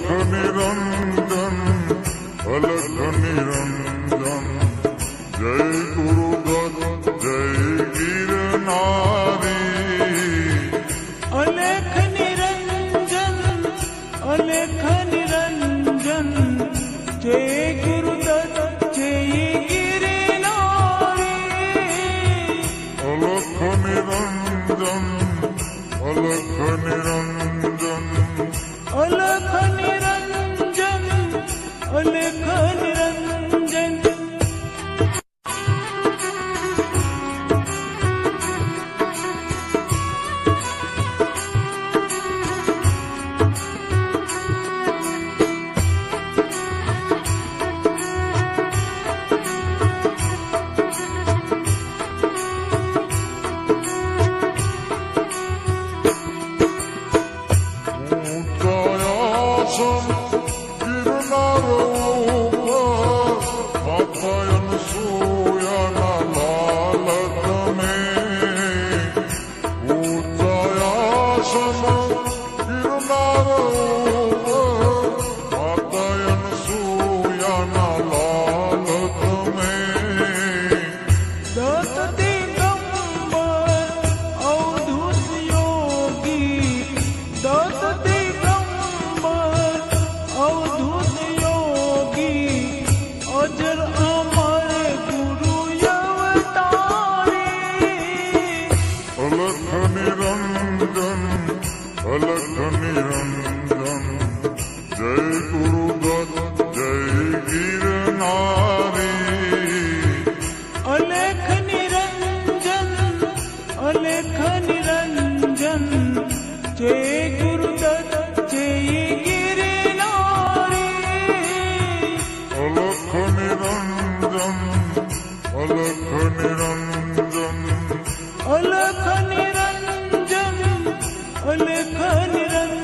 નિરંજન અલખ નિરંજન જય ગુરુદત્ત જય ગિરનારી અલેખ નિરંજન અલેખ નિરંજન જય ગુરુદત્ત જય ગિરનારી અલખ નિરંજન અલખ નિરંજન અલખ નિરંજન અલેખ નિરંજન અલખ નિરંજન જય ગુરુદત્ત જય ગિરનારી અલેખ નિરંજન અલેખ નિરંજન જય ગુરુદત્ત જય ગિરનારી અલખ નિરંજન અલખ નિરંજન અલખ નિરંજન અલેખ નિરંજન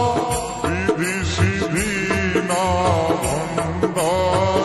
સિદ્ધિ સિદ્ધિ ના ભંડાર